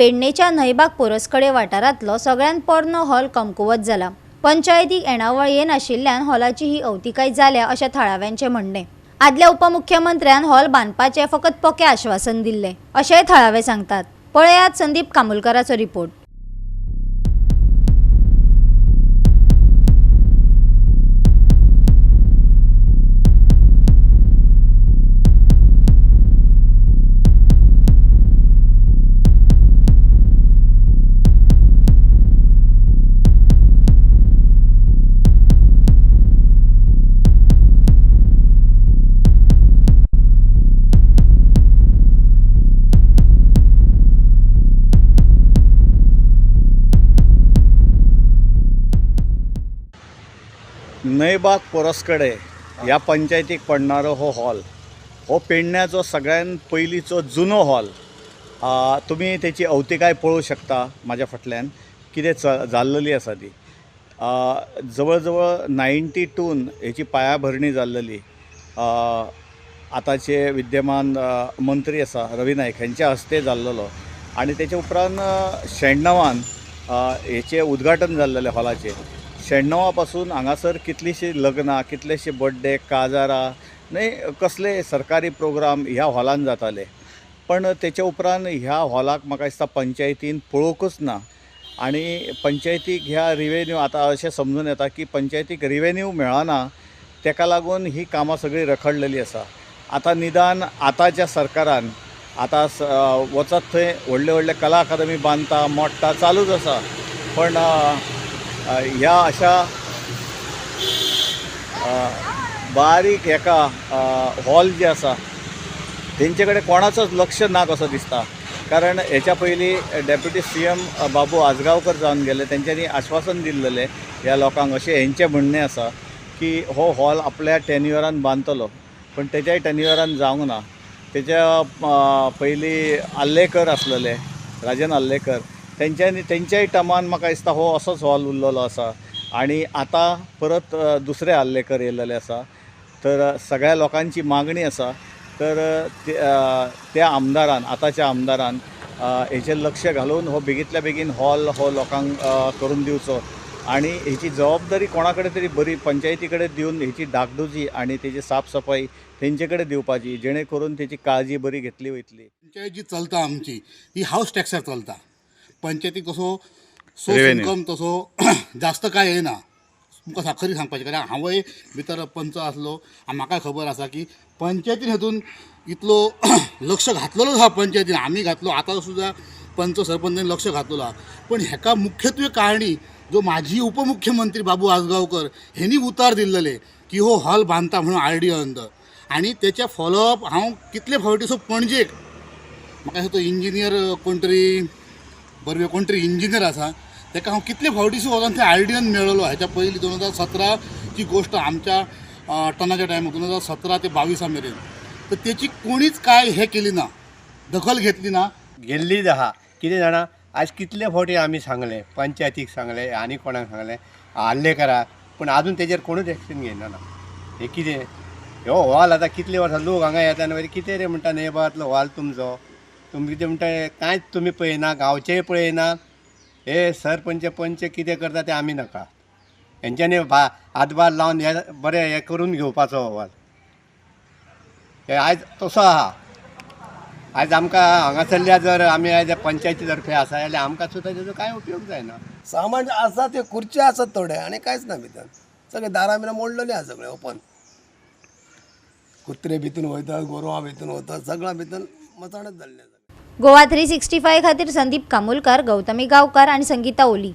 पेडणेच्या न्हयबाग पोरसकडे वाठारांतलो सगळ्यात पोरनो हॉल कमकुवत जाला। पंचायतीक येणावळ येनाशिल्ल्यान हॉलाची ही अवतिकाय जाल्या अशें थळाव्यांचें म्हणणें। आदल्या उपमुख्यमंत्र्यान हॉल बांदपाचें फकत पोके आश्वासन दिल्लें अशेंय थळावे सांगतात। पळयात संदीप कामुलकराचो रिपोर्ट। न्हयबाग पोरसकडे ह्या पंचायतीक पडणारो हो हॉल हो पेडण्याचो सगळ्यात पयलींचो जुनो हॉल। तुमी तेची अवतिकाय पळोवंक शकता म्हाज्या फाटल्यान कितें जाल्लेली आसा ती। जवळ जवळ 92 हेची पायाभरणी जाल्लेली। आतांचे विद्यमान मंत्री आसा रवी नायक हांच्या हस्ते जाल्लो आनी तेच्या उपरांत 96 हेचें उद्घाटन जाल्लेलें हॉलाचें। 96 पासून हांगासर कितलीशीं लग्नां, कितलेशे बर्थडे, काजारां न्हय कसले सरकारी प्रोग्राम ह्या हॉलान जाताले। पण तेच्या उपरांत ह्या हॉलाक म्हाका दिसता पंचायतीन पळोवंकूच ना आनी पंचायतीक ह्या रिवेन्यू आतां अशें समजून येता की पंचायतीक रिवेन्यू मेळना, तेका लागून ही कामां सगळीं रखडलेली आसा। आतां निदान आतांच्या सरकारान आतां वचत थंय व्हडले व्हडले कला अकादमी बांदता, मोडटा, चालूच आसा। पण ह्या अशा बारीक हेका हॉल जे आसा तेंचे कडेन कोणाचोच लक्ष ना कसो दिसता। कारण हेच्या पयलीं डेप्युटी CM बाबू आजगांवकर जावन गेले, तेंच्यांनी आश्वासन दिल्लें ह्या लोकांक अशें हेंचें म्हणणें आसा की हो हॉल आपल्या टेन्युअरान बांदतलो, पण तेच्याय टेन्युअरान जावंक ना। तेच्या पयलीं आल्लेकर आसलेले, राजन आल्लेकर, तेंच्याय टर्मान म्हाका दिसता हो असोच हॉल उरलेलो आसा आनी आतां परत दुसरे आल्लेकर येयलेले आसा। तर सगळ्या लोकांची मागणी आसा तर त्या आमदारान, आतांच्या आमदारान हेचेर लक्ष घालून हो बेगींतल्या बेगीन हॉल हो लोकांक करून दिवचो आनी हेची जबाबदारी कोणा कडेन तरी बरी पंचायती कडेन दिवन हेची डागडुजी आनी तेची साफसफाई तेंचे कडेन दिवपाची, जेणे करून तेची काळजी बरी घेतली वयतली। पंचायत जी चलता आमची ही हाऊस टॅक्सार चलता। पंचायतीक तसो सोर्स इन्कम तसो जास्त काय येना। तुमकां खरी सांगपाचें कारण हांवय भितर पंच आसलो आनी म्हाका खबर आसा की पंचायतीन हेतून इतलो लक्ष घातलेलो आसा। पंचायतीन आमी घातलो, आतां सुद्दां पंच सरपंचांनी लक्ष घातलेलो आहा। पण हेका मुख्यत्वे कारणी जो माजी उपमुख्यमंत्री बाबू आजगांवकर हेनी उतार दिल्लेले की हो हॉल बांदता म्हणून RDO अंदर, आनी तेच्या फॉलोअप हांव कितले फावटी सो पणजेक म्हाका तो इंजिनियर कोण तरी इंजिनियर आसा, ताका हांव कितले फावटी सो वचोन थंय RDOन मेळ्ळलो। हेच्या पयलीं 2017 ची गोश्ट आमच्या टनाच्या टायमार 2017 ते 22 मेरेन। तर तेची कोणीच काय हे केली ना, दखल घेतली ना। गेल्लीच आहा। कितें जाणा, आज कितले फावटी आमी सांगले, पंचायतीक सांगले आनी कोणाक सांगले, आल्लेकराक, पण आजून तेजेर कोणूच एक्शन घेयना ना। हे कितें हो हॉल आतां कितले वर्सां लोक हांगा येता आनी कितें रे म्हणटा न्हयबागांतलो हॉल तुमचो, तुमी कितें म्हणटा कांयच तुमी पळयना, गांवचेय पळयना। हे सरपंच पंच कितें करता तें आमी नाका, हेंच्यांनी हातभार लावन हे बरें हे करून घेवपाचो हॉल। हे आयज तसो आहा। आयज आमकां हांगासरल्या जर आमी आयज पंचायती तर्फे आसा जाल्यार आमकां सुद्दां तेजो कांय उपयोग जायना। सामान आसा ते खुर्च्यो आसात थोडे आनी कांयच ना भितर, सगळे दारां बिरां मोडलेले आसा सगळे ओपन। कुत्रे भितून वयतात, गोरवां भितून वतात, सगळ्या भितर मचाणच जाल्लें आसा। गोवा 365 खातीर संदीप कामुलकार, गौतमी गांवकार आनी संगीता ओली।